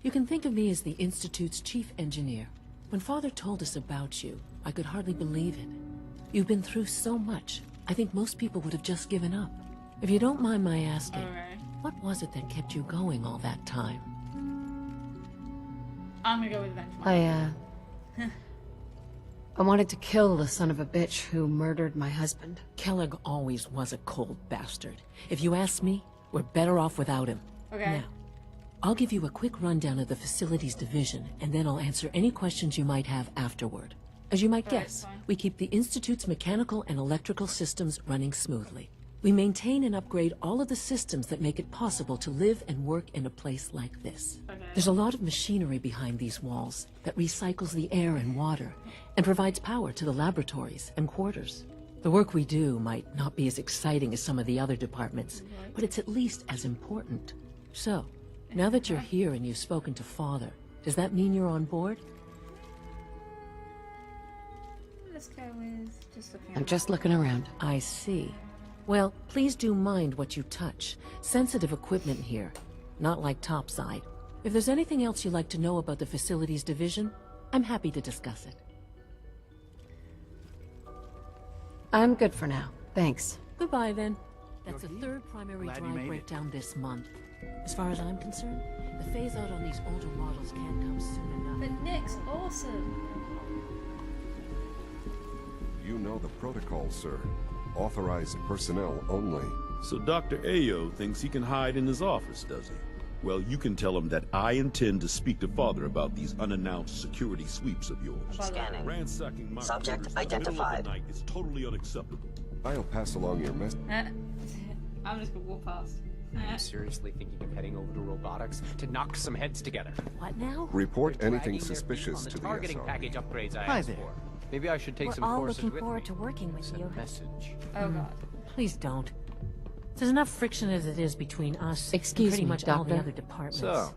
[SPEAKER 15] You can think of me as the Institute's chief engineer. When Father told us about you, I could hardly believe it. You've been through so much, I think most people would have just given up. If you don't mind my asking, what was it that kept you going all that time?
[SPEAKER 1] I'm gonna go with Benjamin.
[SPEAKER 8] I wanted to kill the son of a bitch who murdered my husband.
[SPEAKER 15] Kellogg always was a cold bastard. If you ask me, we're better off without him.
[SPEAKER 1] Okay.
[SPEAKER 15] Now, I'll give you a quick rundown of the facilities division, and then I'll answer any questions you might have afterward. As you might guess, we keep the Institute's mechanical and electrical systems running smoothly. We maintain and upgrade all of the systems that make it possible to live and work in a place like this. There's a lot of machinery behind these walls that recycles the air and water and provides power to the laboratories and quarters. The work we do might not be as exciting as some of the other departments, but it's at least as important. So, now that you're here and you've spoken to Father, does that mean you're on board?
[SPEAKER 1] Let's go with just looking
[SPEAKER 8] I'm just looking around.
[SPEAKER 15] I see. Well, please do mind what you touch. Sensitive equipment here, not like topside. If there's anything else you'd like to know about the facilities division, I'm happy to discuss it.
[SPEAKER 8] I'm good for now. Thanks.
[SPEAKER 15] Goodbye, then. That's the third primary drive breakdown this month. As far as I'm concerned, the phase-out on these older models can't come soon enough.
[SPEAKER 1] But Nick's awesome.
[SPEAKER 13] You know the protocol, sir. Authorized personnel only.
[SPEAKER 16] So Dr. Ayo thinks he can hide in his office, does he? Well, you can tell him that I intend to speak to Father about these unannounced security sweeps of yours.
[SPEAKER 11] Scanning.
[SPEAKER 16] Ransacking my
[SPEAKER 11] Subject
[SPEAKER 16] quarters in the middle of the
[SPEAKER 11] identified.
[SPEAKER 16] night is totally unacceptable.
[SPEAKER 13] I'll pass along your message.
[SPEAKER 1] I'm just gonna walk past.
[SPEAKER 12] Are you seriously thinking of heading over to robotics to knock some heads together?
[SPEAKER 15] What now?
[SPEAKER 13] Report
[SPEAKER 12] They're
[SPEAKER 13] anything
[SPEAKER 12] dragging their feet
[SPEAKER 13] suspicious
[SPEAKER 12] on the
[SPEAKER 13] to the
[SPEAKER 12] targeting
[SPEAKER 13] SRE.
[SPEAKER 12] package upgrades I
[SPEAKER 6] Hi
[SPEAKER 12] asked
[SPEAKER 6] there.
[SPEAKER 12] for. Maybe I should take
[SPEAKER 14] We're
[SPEAKER 12] some
[SPEAKER 14] all
[SPEAKER 12] courses
[SPEAKER 14] looking
[SPEAKER 12] with
[SPEAKER 14] forward
[SPEAKER 12] me.
[SPEAKER 14] to working with
[SPEAKER 12] Send
[SPEAKER 14] you.
[SPEAKER 12] a message.
[SPEAKER 1] Oh god.
[SPEAKER 15] Please don't. There's enough friction as it is between us
[SPEAKER 8] Excuse
[SPEAKER 15] and pretty
[SPEAKER 8] me,
[SPEAKER 15] much all the
[SPEAKER 8] Doctor.
[SPEAKER 15] other departments.
[SPEAKER 12] So,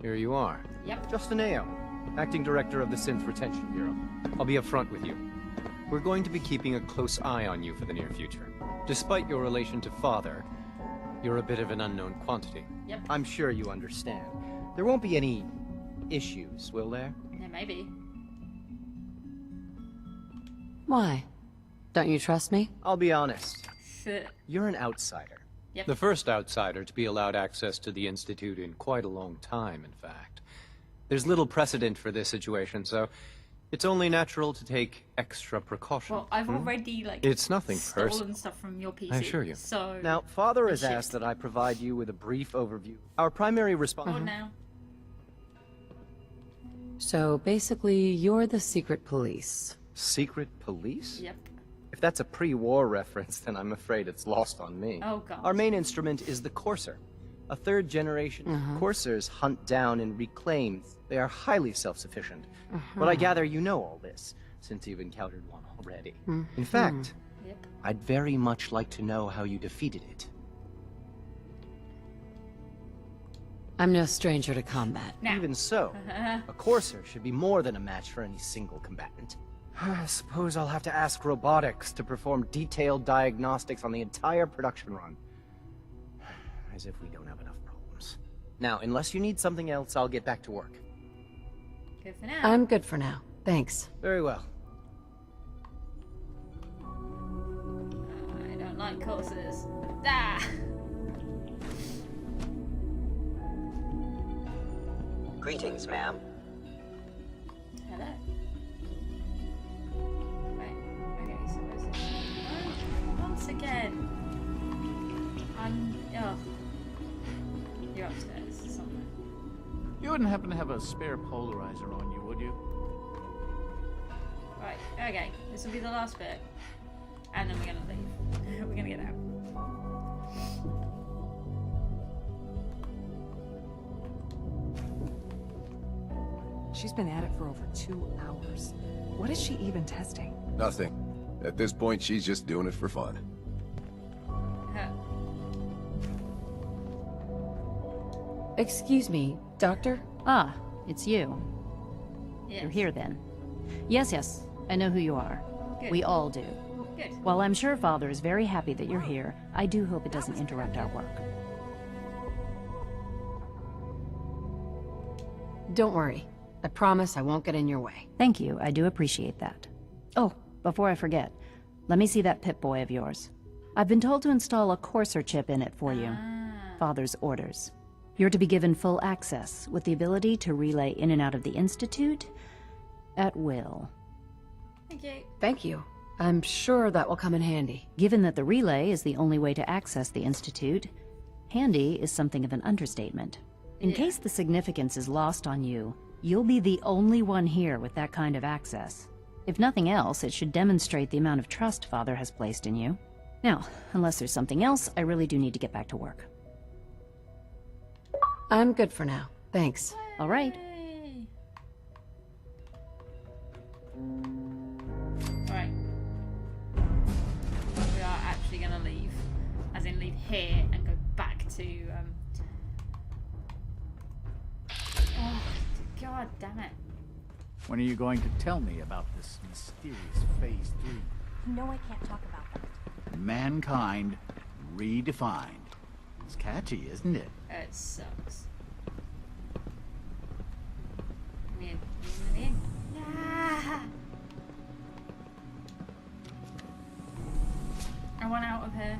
[SPEAKER 12] here you are.
[SPEAKER 1] Yep.
[SPEAKER 12] Justin Ayo, Acting Director of the Synth Retention Bureau. I'll be upfront with you. We're going to be keeping a close eye on you for the near future. Despite your relation to Father, you're a bit of an unknown quantity.
[SPEAKER 1] Yep.
[SPEAKER 12] I'm sure you understand. There won't be any issues, will there?
[SPEAKER 1] Yeah, maybe.
[SPEAKER 8] Why? Don't you trust me?
[SPEAKER 12] I'll be honest.
[SPEAKER 1] Shit.
[SPEAKER 12] You're an outsider.
[SPEAKER 1] Yep.
[SPEAKER 12] The first outsider to be allowed access to the Institute in quite a long time, in fact. There's little precedent for this situation, so it's only natural to take extra precaution.
[SPEAKER 1] Well, I've already like
[SPEAKER 12] It's nothing
[SPEAKER 1] stolen
[SPEAKER 12] personal.
[SPEAKER 1] stuff from your PC.
[SPEAKER 12] I assure you.
[SPEAKER 1] So
[SPEAKER 12] Now, Father has
[SPEAKER 1] Shit.
[SPEAKER 12] asked that I provide you with a brief overview. Our primary
[SPEAKER 1] What
[SPEAKER 12] response...
[SPEAKER 1] now?
[SPEAKER 8] So basically, you're the secret police.
[SPEAKER 12] Secret police?
[SPEAKER 1] Yep.
[SPEAKER 12] If that's a pre-war reference, then I'm afraid it's lost on me.
[SPEAKER 1] Oh god.
[SPEAKER 12] Our main instrument is the Courser. A third-generation Coursers hunt down and reclaim. They are highly self-sufficient. But I gather you know all this, since you've encountered one already. In fact,
[SPEAKER 1] Yep.
[SPEAKER 12] I'd very much like to know how you defeated it.
[SPEAKER 8] I'm no stranger to combat.
[SPEAKER 1] Now.
[SPEAKER 12] Even so, a Courser should be more than a match for any single combatant. I suppose I'll have to ask robotics to perform detailed diagnostics on the entire production run. As if we don't have enough problems. Now, unless you need something else, I'll get back to work.
[SPEAKER 1] Good for now.
[SPEAKER 8] I'm good for now. Thanks.
[SPEAKER 12] Very well.
[SPEAKER 1] I don't like courses. Ah.
[SPEAKER 11] Greetings, ma'am.
[SPEAKER 1] Hello. Right. Okay, so where's this? Oh, once again. Ugh. You're upstairs somewhere.
[SPEAKER 10] You wouldn't happen to have a spare polarizer on you, would you?
[SPEAKER 1] Right, okay. This will be the last bit. And then we're gonna leave. We're gonna get out.
[SPEAKER 4] She's been at it for over 2 hours. What is she even testing?
[SPEAKER 13] Nothing. At this point, she's just doing it for fun.
[SPEAKER 8] Excuse me, Doctor?
[SPEAKER 17] Ah, it's you.
[SPEAKER 1] Yes.
[SPEAKER 17] You're here then. Yes, I know who you are.
[SPEAKER 1] Good.
[SPEAKER 17] We all do.
[SPEAKER 1] Good.
[SPEAKER 17] While I'm sure Father is very happy that you're here, I do hope it doesn't interrupt our work.
[SPEAKER 8] Don't worry. I promise I won't get in your way.
[SPEAKER 17] Thank you, I do appreciate that. Oh, before I forget, let me see that Pip-Boy of yours. I've been told to install a courser chip in it for you. Father's orders. You're to be given full access, with the ability to relay in and out of the Institute at will.
[SPEAKER 1] Thank you.
[SPEAKER 8] Thank you. I'm sure that will come in handy.
[SPEAKER 17] Given that the relay is the only way to access the Institute, handy is something of an understatement. In case the significance is lost on you, you'll be the only one here with that kind of access. If nothing else, it should demonstrate the amount of trust Father has placed in you. Now, unless there's something else, I really do need to get back to work.
[SPEAKER 8] I'm good for now. Thanks.
[SPEAKER 17] All right.
[SPEAKER 1] Right. We are actually going to leave. As in leave here and go back to... Oh, God damn it.
[SPEAKER 18] When are you going to tell me about this mysterious Phase 3?
[SPEAKER 14] No, I can't talk about that.
[SPEAKER 18] Mankind redefined. It's catchy, isn't it?
[SPEAKER 1] It sucks. Me. Ah! I want out of here.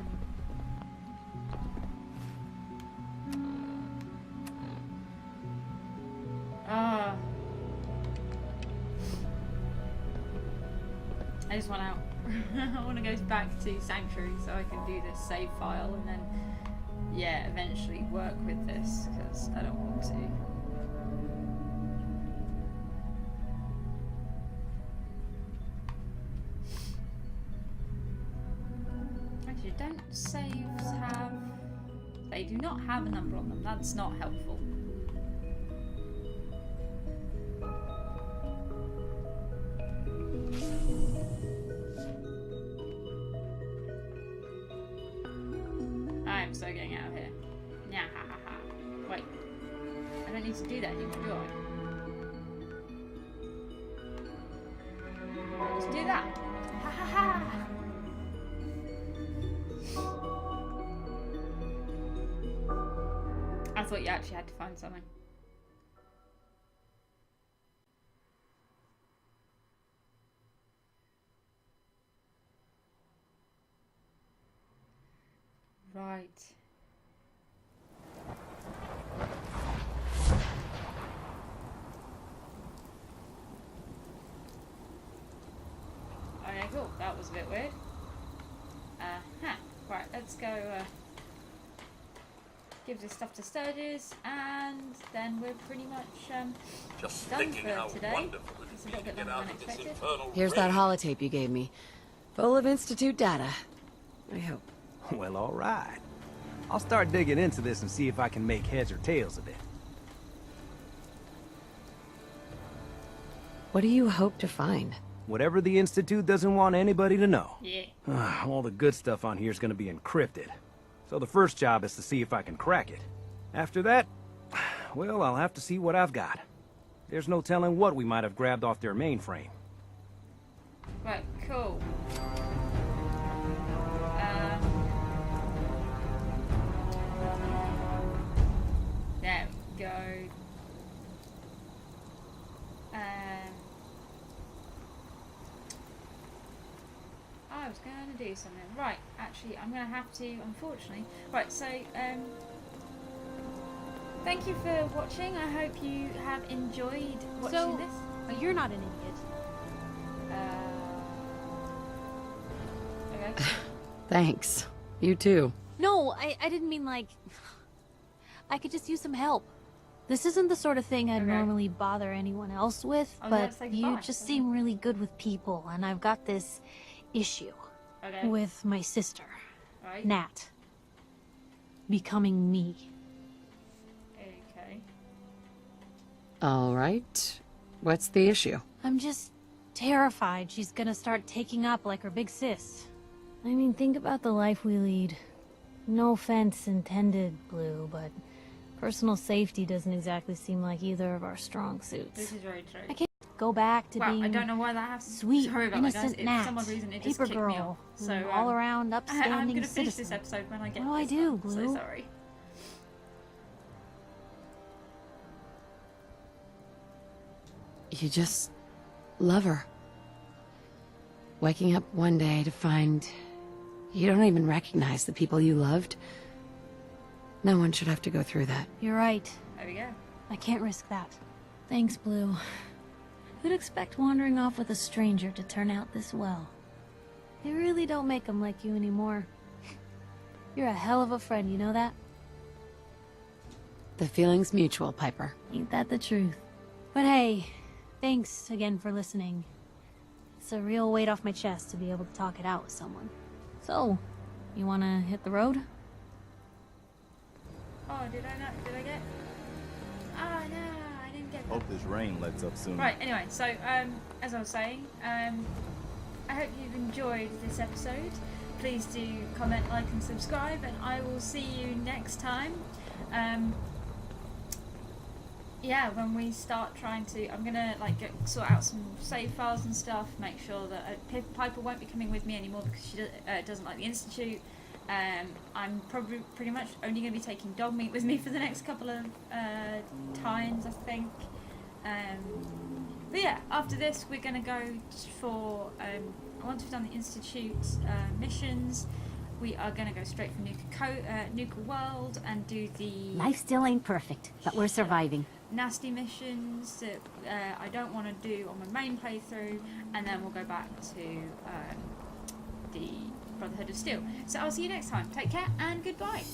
[SPEAKER 1] I just want out. I want to go back to Sanctuary so I can do this save file and then, yeah, eventually work with this because I don't want to. Actually, don't saves have... They do not have a number on them. That's not helpful. I'm so getting out of here. Nah, ha, ha, ha. Wait. I don't need to do that anymore, do I? Let's do that. Ha ha ha. I thought you actually had to find something. Right. Okay, cool. That was a bit weird. Right, let's go give this stuff to Sturgis, and then we're pretty much
[SPEAKER 19] Just
[SPEAKER 1] done
[SPEAKER 19] thinking
[SPEAKER 1] for
[SPEAKER 19] how
[SPEAKER 1] today.
[SPEAKER 19] wonderful
[SPEAKER 1] It's
[SPEAKER 19] it
[SPEAKER 1] a
[SPEAKER 19] would
[SPEAKER 1] little
[SPEAKER 19] be to
[SPEAKER 1] bit
[SPEAKER 19] get
[SPEAKER 1] longer
[SPEAKER 19] out
[SPEAKER 1] than
[SPEAKER 19] of this
[SPEAKER 1] expected.
[SPEAKER 19] infernal
[SPEAKER 8] Here's that
[SPEAKER 19] rage.
[SPEAKER 8] holotape you gave me. Full of Institute data. I hope.
[SPEAKER 6] Well, all right. I'll start digging into this and see if I can make heads or tails of it.
[SPEAKER 8] What do you hope to find?
[SPEAKER 6] Whatever the Institute doesn't want anybody to know.
[SPEAKER 1] Yeah.
[SPEAKER 6] All the good stuff on here is going to be encrypted. So the first job is to see if I can crack it. After that, well, I'll have to see what I've got. There's no telling what we might have grabbed off their mainframe.
[SPEAKER 1] Right, cool. There we go. I was going to do something. Right, actually, I'm going to have to, unfortunately. Right, so, thank you for watching. I hope you have enjoyed watching this.
[SPEAKER 14] You're not an idiot.
[SPEAKER 1] Okay.
[SPEAKER 8] Thanks. You too.
[SPEAKER 14] No, I didn't mean like... I could just use some help. This isn't the sort of thing I'd normally bother anyone else with,
[SPEAKER 1] Oh,
[SPEAKER 14] but
[SPEAKER 1] that's like
[SPEAKER 14] you
[SPEAKER 1] fine.
[SPEAKER 14] just seem really good with people, and I've got this issue with my sister,
[SPEAKER 1] Right.
[SPEAKER 14] Nat, becoming me.
[SPEAKER 1] Okay.
[SPEAKER 8] All right. What's the issue?
[SPEAKER 14] I'm just terrified she's gonna start taking up like her big sis. I mean, think about the life we lead. No offense intended, Blue, but personal safety doesn't exactly seem like either of our strong suits.
[SPEAKER 1] This is very true.
[SPEAKER 14] I can't go back to being
[SPEAKER 1] I don't know why that happened.
[SPEAKER 14] sweet,
[SPEAKER 1] Sorry about that, guys.
[SPEAKER 14] innocent
[SPEAKER 1] For
[SPEAKER 14] Nat,
[SPEAKER 1] some odd reason, it just
[SPEAKER 14] paper
[SPEAKER 1] kicked me off.
[SPEAKER 14] girl,
[SPEAKER 1] So
[SPEAKER 14] all around
[SPEAKER 1] I'm
[SPEAKER 14] upstanding
[SPEAKER 1] gonna finish
[SPEAKER 14] citizen.
[SPEAKER 1] this episode when I get.
[SPEAKER 14] What do I do, Blue?
[SPEAKER 1] So sorry.
[SPEAKER 8] You just love her. Waking up one day to find you don't even recognize the people you loved. No one should have to go through that.
[SPEAKER 14] You're right.
[SPEAKER 1] There we go.
[SPEAKER 14] I can't risk that. Thanks, Blue. Who'd expect wandering off with a stranger to turn out this well? They really don't make them like you anymore. You're a hell of a friend, you know that?
[SPEAKER 8] The feeling's mutual, Piper.
[SPEAKER 14] Ain't that the truth? But hey, thanks again for listening. It's a real weight off my chest to be able to talk it out with someone. So, you wanna hit the road?
[SPEAKER 1] Oh, did I get? Oh no, I didn't get that.
[SPEAKER 19] Hope this rain lets up soon.
[SPEAKER 1] Right, anyway, so, as I was saying, I hope you've enjoyed this episode. Please do comment, like, and subscribe, and I will see you next time. Yeah, when we start trying to, I'm gonna like sort out some save files and stuff. Make sure that Piper won't be coming with me anymore because she doesn't like the Institute. I'm probably pretty much only gonna be taking dog meat with me for the next couple of times, I think. But yeah, after this we're gonna go for once we've done the Institute missions. We are going to go straight from Nuka World and do the...
[SPEAKER 17] Life still ain't perfect, but we're surviving.
[SPEAKER 1] Nasty missions that I don't want to do on my main playthrough, and then we'll go back to the Brotherhood of Steel. So I'll see you next time. Take care and goodbye.